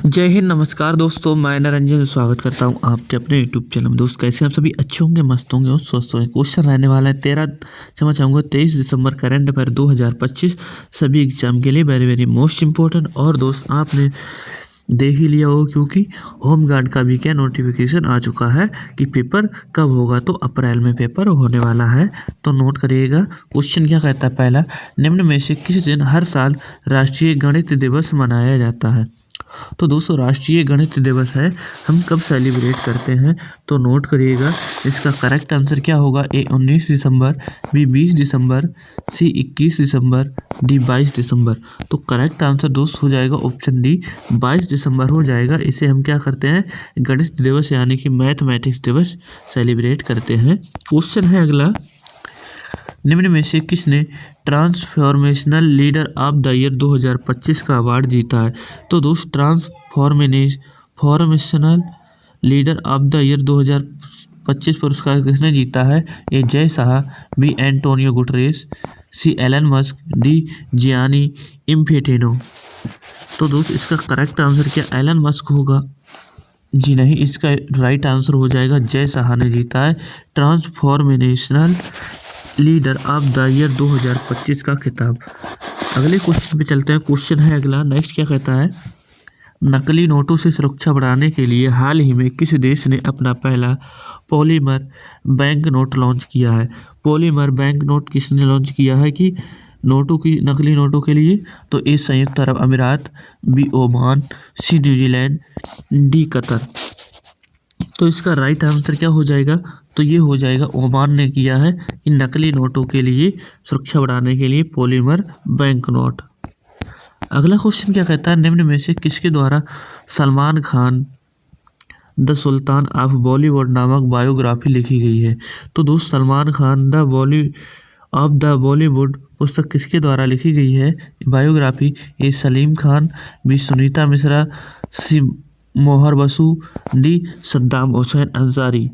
जय हिंद, नमस्कार दोस्तों। मैं निरंजन स्वागत करता हूं आपके अपने यूट्यूब चैनल में। दोस्त कैसे आप सभी अच्छे होंगे, मस्त होंगे और स्वस्थ होंगे। क्वेश्चन रहने वाला है 23 दिसंबर करंट अफेयर 2025 सभी एग्जाम के लिए वेरी वेरी मोस्ट इंपॉर्टेंट। और दोस्त आपने देख ही लिया हो क्योंकि होम गार्ड का भी क्या नोटिफिकेशन आ चुका है कि पेपर कब होगा, तो अप्रैल में पेपर होने वाला है। तो नोट करिएगा। क्वेश्चन क्या कहता है, पहला, निम्न में से किस दिन हर साल राष्ट्रीय गणित दिवस मनाया जाता है। तो दोस्तों राष्ट्रीय गणित दिवस है, हम कब सेलिब्रेट करते हैं, तो नोट करिएगा। इसका करेक्ट आंसर क्या होगा, ए 19 दिसंबर, बी 20 दिसंबर, सी 21 दिसंबर, डी 22 दिसंबर। तो करेक्ट आंसर दोस्त हो जाएगा ऑप्शन डी 22 दिसंबर हो जाएगा। इसे हम क्या करते हैं, गणित दिवस यानी कि मैथमेटिक्स दिवस सेलिब्रेट करते हैं। क्वेश्चन है अगला, निम्न में से किसने transformational leader of the year 2025 का अवार्ड जीता है। तो दोस्त transformational leader of the year 2025 पुरस्कार किसने जीता है। A Jay Shah, B Antonio Guterres, C Elon Musk, D Gianni Infantino. तो दोस्त इसका करेक्ट आंसर क्या एलन मस्क होगा। जी नहीं, इसका राइट आंसर हो जाएगा जय शाह ने जीता है transformational leader of the year 2025 का खिताब। अगले क्वेश्चन पे चलते हैं। क्वेश्चन है अगला, नेक्स्ट क्या कहता है, नकली नोटों से सुरक्षा बढ़ाने के लिए हाल ही में किस देश ने अपना पहला पॉलीमर बैंक नोट लॉन्च किया है। पॉलीमर बैंक नोट किसने लॉन्च किया है कि नकली नोटों के लिए, तो ए संयुक्त अरब अमीरात, बी ओमान, सी न्यूजीलैंड, डी कतर। तो इसका राइट आंसर क्या हो जाएगा, तो ये हो जाएगा ओमान ने किया है कि नकली नोटों के लिए सुरक्षा बढ़ाने के लिए पॉलीमर बैंक नोट। अगला क्वेश्चन क्या कहता है, निम्न में से किसके द्वारा Salman Khan the sultan of Bollywood नामक बायोग्राफी लिखी गई है। तो दोस्त सलमान खान द बॉलीवुड पुस्तक किसके द्वारा लिखी गई है बायोग्राफी। ए सलीम खान, बी सुनीता मिश्रा, सी मोहर बसु, डी सद्दाम हुसैन अंसारी।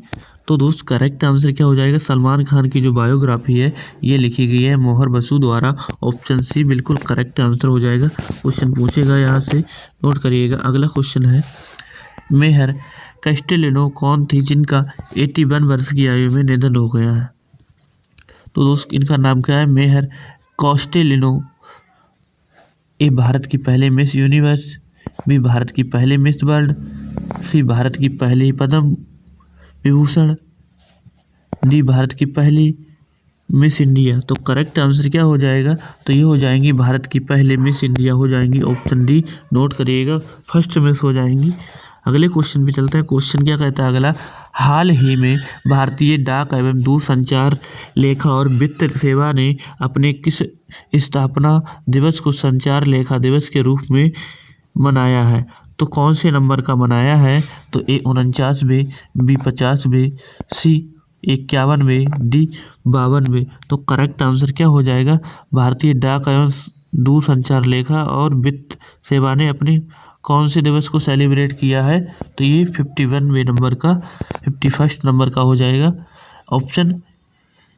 तो दोस्त करेक्ट आंसर क्या हो जाएगा, सलमान खान की जो बायोग्राफी है ये लिखी गई है मोहर बसु द्वारा। ऑप्शन सी बिल्कुल करेक्ट आंसर हो जाएगा। क्वेश्चन पूछेगा यहाँ से, नोट करिएगा। अगला क्वेश्चन है, मेहर कैस्टेलिनो कौन थी जिनका 81 वर्ष की आयु में निधन हो गया है। तो दोस्त इनका नाम क्या है, मेहर कैस्टेलिनो। ए भारत की पहले मिस यूनिवर्स, बी भारत की पहली मिस वर्ल्ड, सी भारत की पहली पद्म विभूषण, डी भारत की पहली मिस इंडिया। तो करेक्ट आंसर क्या हो जाएगा, तो ये हो जाएंगी भारत की पहले मिस इंडिया हो जाएंगी। ऑप्शन डी नोट करिएगा, फर्स्ट मिस हो जाएंगी। अगले क्वेश्चन पे चलते हैं। क्वेश्चन क्या कहता है अगला, हाल ही में भारतीय डाक एवं दूरसंचार लेखा और वित्त सेवा ने अपने किस स्थापना दिवस को संचार लेखा दिवस के रूप में मनाया है। तो कौन से नंबर का मनाया है, तो ए 49वें, बी 50वें, सी 51वें, डी 52वें। तो करेक्ट आंसर क्या हो जाएगा, भारतीय डाक एवं दूरसंचार लेखा और वित्त सेवा ने अपने कौन से दिवस को सेलिब्रेट किया है, तो ये 51वें नंबर का 51st नंबर का हो जाएगा, ऑप्शन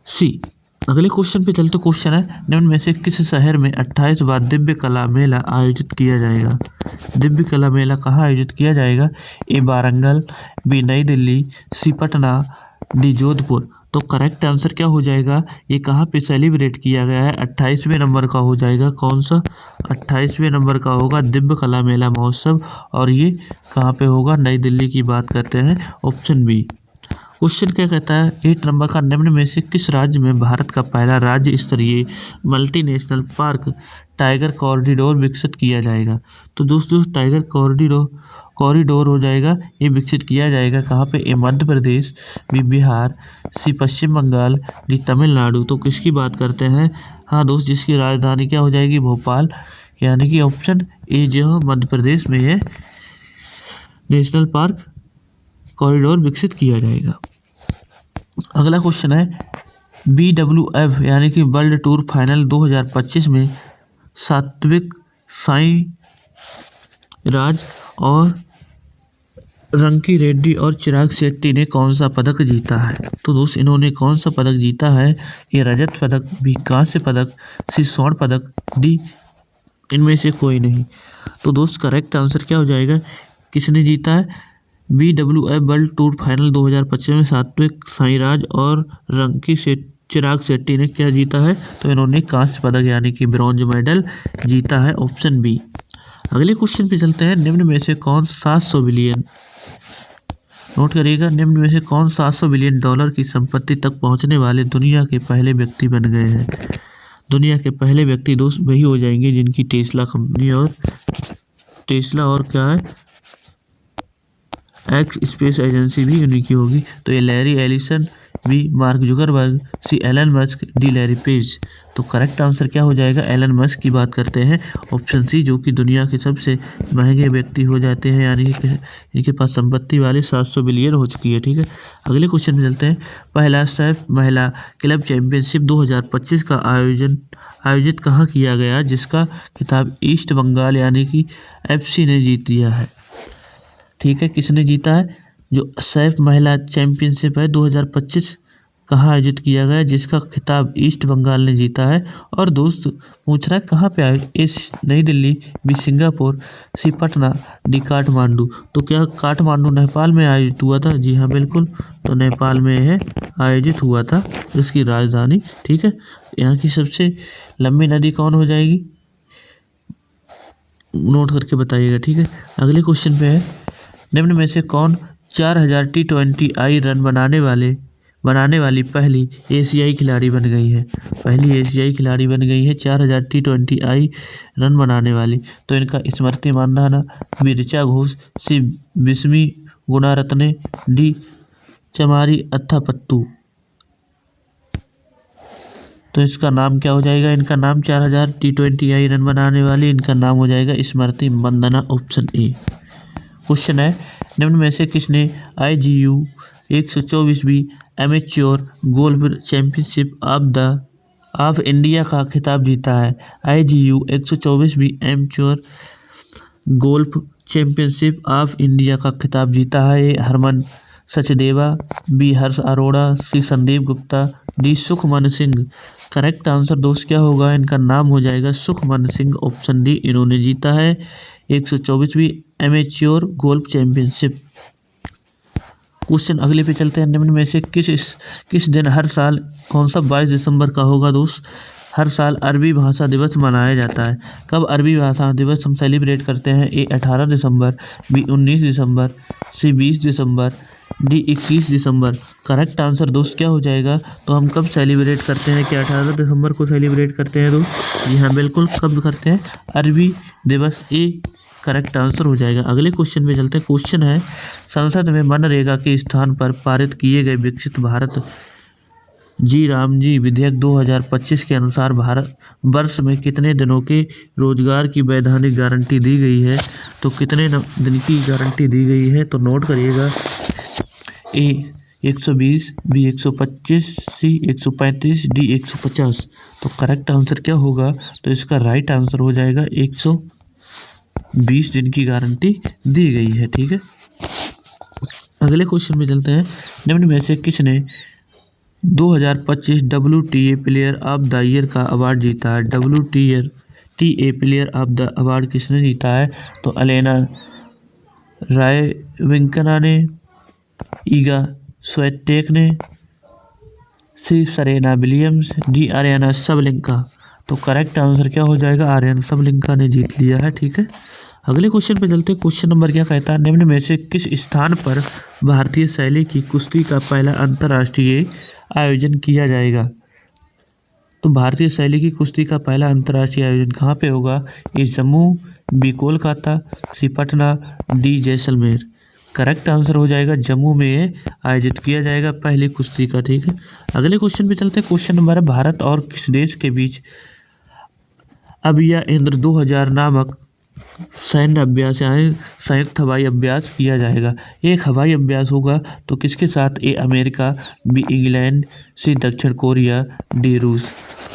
सी। अगले क्वेश्चन पे चलते। क्वेश्चन है, निम्न में से किस शहर में 28वां दिव्य कला मेला आयोजित किया जाएगा। दिव्य कला मेला कहाँ आयोजित किया जाएगा। ए वारंगल, बी नई दिल्ली, सी पटना, डी जोधपुर। तो करेक्ट आंसर क्या हो जाएगा, ये कहाँ पे सेलिब्रेट किया गया है, 28वें नंबर का हो जाएगा। कौन सा 28वें नंबर का होगा दिव्य कला मेला महोत्सव, और ये कहाँ पे होगा, नई दिल्ली की बात करते हैं, ऑप्शन बी। क्वेश्चन क्या कहता है, 8 नंबर का, निम्न में से किस राज्य में भारत का पहला राज्य स्तरीय मल्टीनेशनल पार्क टाइगर कॉरिडोर विकसित किया जाएगा। तो दोस्तों टाइगर कॉरिडोर हो जाएगा, ये विकसित किया जाएगा कहाँ पे, ए मध्य प्रदेश, बी बिहार, सी पश्चिम बंगाल, डी तमिलनाडु। तो किसकी बात करते हैं, हाँ दोस्त जिसकी राजधानी क्या हो जाएगी, भोपाल, यानी कि ऑप्शन ए जो मध्य प्रदेश में है नेशनल पार्क कॉरिडोर विकसित किया जाएगा। अगला क्वेश्चन है, BWF यानी कि वर्ल्ड टूर फाइनल 2025 में सात्विक साईराज और रंकी रेड्डी और चिराग शेट्टी ने कौन सा पदक जीता है। तो दोस्त इन्होंने कौन सा पदक जीता है, ये रजत पदक, बी कांस्य पदक, सी स्वर्ण पदक, डी इनमें से कोई नहीं। तो दोस्त करेक्ट आंसर क्या हो जाएगा, किसने जीता है, BWF वर्ल्ड टूर फाइनल 2025 में सात्विक साईराज और चिराग शेट्टी ने क्या जीता है, तो इन्होंने कांस्य पदक यानी कि ब्रॉन्ज मेडल जीता है, ऑप्शन बी। अगले क्वेश्चन पे चलते हैं। निम्न में से कौन 700 बिलियन, नोट करिएगा, निम्न में से कौन 700 बिलियन डॉलर की संपत्ति तक पहुंचने वाले दुनिया के पहले व्यक्ति बन गए हैं। दुनिया के पहले व्यक्ति दोस्त वही हो जाएंगे जिनकी टेस्ला कंपनी और क्या है, एक्स स्पेस एजेंसी भी उन्हीं की होगी। तो ये Larry Ellison, B Mark Zuckerberg, C Elon Musk, D Larry Page. तो करेक्ट आंसर क्या हो जाएगा, एलन मस्क की बात करते हैं, ऑप्शन सी, जो कि दुनिया के सबसे महंगे व्यक्ति हो जाते हैं, यानी कि इनके पास संपत्ति वाले 700 बिलियन हो चुकी है। ठीक है, अगले क्वेश्चन में चलते हैं। पहला सैफ महिला क्लब चैंपियनशिप 2025 का आयोजित कहाँ किया गया, जिसका खिताब ईस्ट बंगाल यानी कि FC ने जीत लिया है। ठीक है, किसने जीता है, जो सैफ महिला चैंपियनशिप है 2025 कहाँ आयोजित किया गया, जिसका खिताब ईस्ट बंगाल ने जीता है। और दोस्त पूछ रहा है कहाँ पे आयोजित, ए नई दिल्ली, बी सिंगापुर, सी पटना, डी काठमांडू। तो क्या काठमांडू नेपाल में आयोजित हुआ था, जी हाँ बिल्कुल, तो नेपाल में यह आयोजित हुआ था, इसकी राजधानी। ठीक है, यहाँ की सबसे लंबी नदी कौन हो जाएगी, नोट करके बताइएगा। ठीक है, अगले क्वेश्चन पे है। निम्न में से कौन 4000 T20I रन बनाने वाली पहली एशियाई खिलाड़ी बन गई है। पहली एशियाई खिलाड़ी बन गई है 4000 T20I रन बनाने वाली। तो इनका स्मृति मानधना, बी ऋचा घोष, सी बिस्मी गुणारत्ने, डी चमारी अथापत्तू। तो इसका नाम क्या हो जाएगा, इनका नाम 4000 T20I रन बनाने वाली, इनका नाम हो जाएगा स्मृति मंदना, ऑप्शन ए। क्वेश्चन है, निम्न में से किसने IGU 124वीं amateur golf championship of India का खिताब जीता है। IGU 124वीं amateur golf championship of India का खिताब जीता है ये Harman Sachdeva, B Harsh Arora, C Sandeep Gupta, D Sukhman Singh. Correct answer दोस्त क्या होगा, इनका नाम हो जाएगा सुखमन सिंह, ऑप्शन डी। इन्होंने जीता है 124वीं एमेच्योर गोल्फ चैंपियनशिप। क्वेश्चन अगले पे चलते हैं। निम्न में से किस दिन हर साल कौन सा 22 दिसंबर का होगा दोस्त, हर साल अरबी भाषा दिवस मनाया जाता है। कब अरबी भाषा दिवस हम सेलिब्रेट करते हैं, ए 18 दिसंबर, बी 19 दिसंबर, सी 20 दिसंबर, डी 21 दिसंबर। करेक्ट आंसर दोस्त क्या हो जाएगा, तो हम कब सेलिब्रेट करते हैं, क्या 18 दिसंबर को सेलिब्रेट करते हैं दोस्त, जी हाँ बिल्कुल, कब करते हैं, अरबी दिवस, ए करेक्ट आंसर हो जाएगा। अगले क्वेश्चन में चलते हैं। क्वेश्चन है, संसद में मनरेगा के स्थान पर पारित किए गए विकसित भारत जी रामजी विधेयक 2025 के अनुसार भारत वर्ष में कितने दिनों के रोजगार की वैधानिक गारंटी दी गई है, तो कितने दिन की गारंटी दी गई है, तो नोट करिएगा, ए 120, बी 125, सी 135, डी 150। तो करेक्ट आंसर क्या होगा, तो इसका राइट आंसर हो जाएगा 120 दिन की गारंटी दी गई है। ठीक है, अगले क्वेश्चन में चलते हैं। निम्न में से किसने 2025 WTA player of the year का अवार्ड जीता है। WTA player of the award किसने जीता है, तो अलेना रायविंकना ने, ईगा स्वेटेक ने, सी सरेना विलियम्स, डी आर्याना सबलिंका। तो करेक्ट आंसर क्या हो जाएगा, आर्याना सबलिंका ने जीत लिया है। ठीक है, अगले क्वेश्चन पे चलते हैं। क्वेश्चन नंबर क्या कहता है, निम्न में से किस स्थान पर भारतीय शैली की कुश्ती का पहला अंतर्राष्ट्रीय आयोजन किया जाएगा। तो भारतीय शैली की कुश्ती का पहला अंतर्राष्ट्रीय आयोजन कहाँ पे होगा, A Jammu, B Kolkata, C Patna, D Jaisalmer. Correct answer हो जाएगा जम्मू में ये आयोजित किया जाएगा पहली कुश्ती का। ठीक है, अगले क्वेश्चन पे चलते हैं। क्वेश्चन नंबर है, भारत और किस देश के बीच अभिया इंद्र 2000 नामक सैन्य अभ्यास यानी संयुक्त हवाई अभ्यास किया जाएगा। एक हवाई अभ्यास होगा तो किसके साथ, ए अमेरिका, बी इंग्लैंड, सी दक्षिण कोरिया, डी रूस।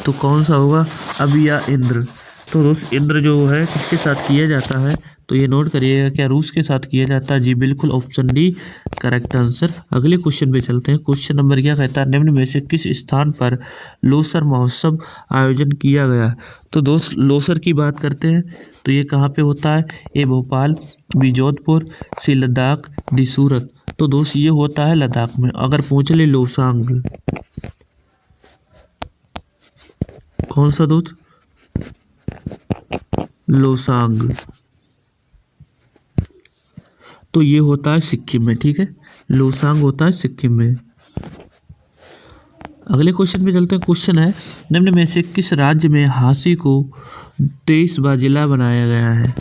तो कौन सा होगा, अभिया इंद्र। तो दोस्त इंद्र जो है किसके साथ किया जाता है, तो ये नोट करिएगा, क्या रूस के साथ किया जाता है? जी बिल्कुल, ऑप्शन डी करेक्ट आंसर। अगले क्वेश्चन पे चलते हैं। क्वेश्चन नंबर क्या कहता है, निम्न में से किस स्थान पर लोसर महोत्सव आयोजन किया गया? तो दोस्त लोसर की बात करते हैं तो ये कहाँ पे होता है? ए भोपाल, बी जोधपुर, सी लद्दाख, डी सूरत। तो दोस्त ये होता है लद्दाख में। अगर पूछ ले लोसांग, कौन सा दोस्त? लोसांग, तो ये होता है सिक्किम में, ठीक है। लोसांग होता है सिक्किम में। अगले क्वेश्चन पे चलते हैं। क्वेश्चन है, निम्न में से किस राज्य में हाँसी को 23वां जिला बनाया गया है?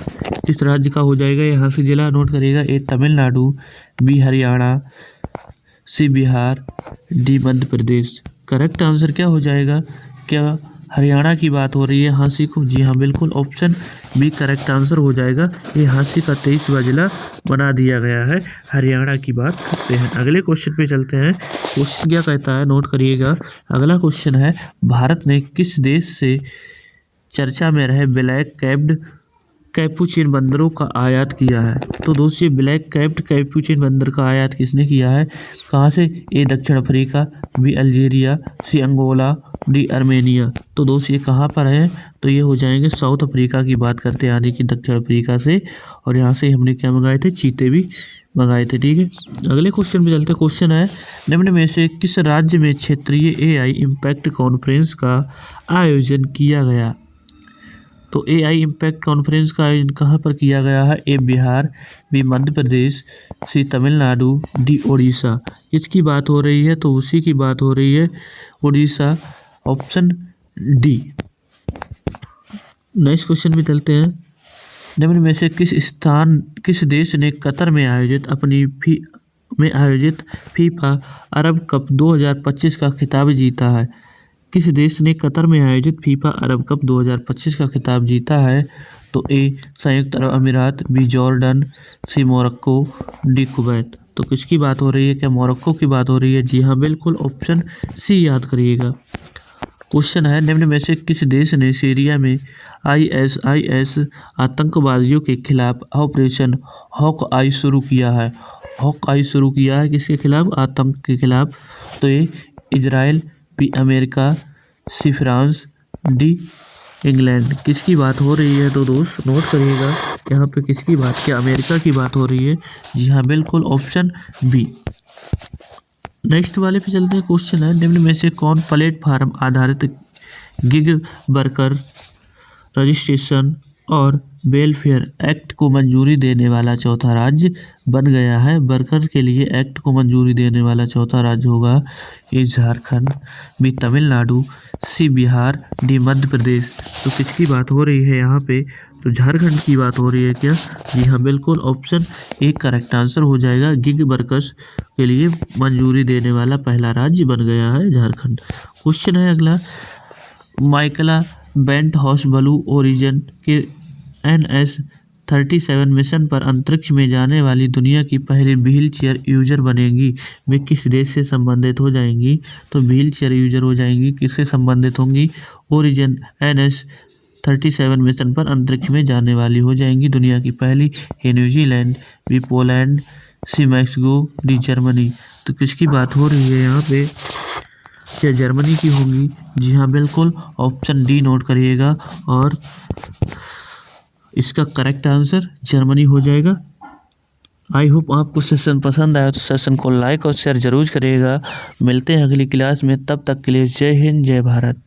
किस राज्य का हो जाएगा ये हाँसी जिला? नोट करिएगा, ए तमिलनाडु, बी हरियाणा, सी Bihar, D Madhya Pradesh. Correct answer क्या हो जाएगा? क्या हरियाणा की बात हो रही है हाँसी को? जी हाँ बिल्कुल, ऑप्शन बी करेक्ट आंसर हो जाएगा। ये हाँसी का 23वां जिला बना दिया गया है, हरियाणा की बात करते हैं। अगले क्वेश्चन पे चलते हैं। क्वेश्चन क्या कहता है, नोट करिएगा। अगला क्वेश्चन है, भारत ने किस देश से चर्चा में रहे ब्लैक कैप्ड कैपुचिन बंदरों का आयात किया है? तो दोस्त ये ब्लैक कैप्ड कैपुचिन बंदर का आयात किसने किया है? कहाँ से? ए दक्षिण अफ्रीका, बी अल्जीरिया, सी अंगोला, डी आर्मेनिया। तो दोस्त ये कहाँ पर है? तो ये हो जाएंगे साउथ अफ्रीका की बात करते हैं, यानी कि दक्षिण अफ्रीका से। और यहाँ से हमने क्या मंगाए थे? चीते भी मंगाए थे, ठीक है। अगले क्वेश्चन पे चलते हैं। क्वेश्चन है, निम्न में से किस राज्य में क्षेत्रीय AI इम्पैक्ट कॉन्फ्रेंस का आयोजन किया गया? तो AI इम्पैक्ट कॉन्फ्रेंस का आयोजन कहाँ पर किया गया है? ए बिहार, बी मध्य प्रदेश, सी तमिलनाडु, डी उड़ीसा। किसकी बात हो रही है? तो उसी की बात हो रही है, Orissa, option D. Next question में चलते हैं। निम्न में से किस देश ने कतर में आयोजित फीफा अरब कप 2025 का खिताब जीता है? किस देश ने कतर में आयोजित फीफा अरब कप 2025 का खिताब जीता है? तो ए संयुक्त अरब अमीरात, बी जॉर्डन, सी मोरक्को, डी कुवैत। तो किसकी बात हो रही है? क्या मोरक्को की बात हो रही है? जी हाँ बिल्कुल, ऑप्शन सी याद करिएगा। क्वेश्चन है, निम्न में से किस देश ने सीरिया में ISIS आतंकवादियों के खिलाफ ऑपरेशन हॉक आई शुरू किया है? हॉक आई शुरू किया है किसके खिलाफ? आतंक के खिलाफ। तो ये Israel, B America, C France, D England. किसकी बात हो रही है? तो दोस्त नोट करिएगा, यहाँ पे किसकी बात? क्या अमेरिका की बात हो रही है? जी हाँ बिल्कुल, ऑप्शन बी। नेक्स्ट वाले पे चलते हैं। क्वेश्चन है, निम्न में से कौन प्लेटफार्म आधारित गिग वर्कर रजिस्ट्रेशन और वेलफेयर एक्ट को मंजूरी देने वाला चौथा राज्य बन गया है? वर्कर के लिए एक्ट को मंजूरी देने वाला चौथा राज्य होगा ए झारखंड, बी तमिलनाडु, सी बिहार, डी मध्य प्रदेश। तो किसकी बात हो रही है यहाँ पे? तो झारखंड की बात हो रही है क्या? जी हाँ बिल्कुल, ऑप्शन ए करेक्ट आंसर हो जाएगा। गिग वर्कर्स के लिए मंजूरी देने वाला पहला राज्य बन गया है झारखंड। क्वेश्चन है अगला, माइकला बेंट हॉस ब्लू ओरिजिन के NS-37 मिशन पर अंतरिक्ष में जाने वाली दुनिया की पहली व्हील चेयर यूजर बनेगी। वे किस देश से संबंधित हो जाएंगी? तो व्हील चेयर यूजर हो जाएंगी, किससे संबंधित होंगी? ओरिजिन NS-37 मिशन पर अंतरिक्ष में जाने वाली हो जाएंगी दुनिया की पहली। ए न्यूजीलैंड, बी पोलैंड, सी मैक्सिको, डी जर्मनी। तो किसकी बात हो रही है यहाँ पे? क्या जर्मनी की होंगी? जी हाँ बिल्कुल, ऑप्शन डी नोट करिएगा और इसका करेक्ट आंसर जर्मनी हो जाएगा। आई होप आपको सेशन पसंद आया तो सेशन को लाइक और शेयर जरूर करिएगा। मिलते हैं अगली क्लास में, तब तक के लिए जय हिंद, जय भारत।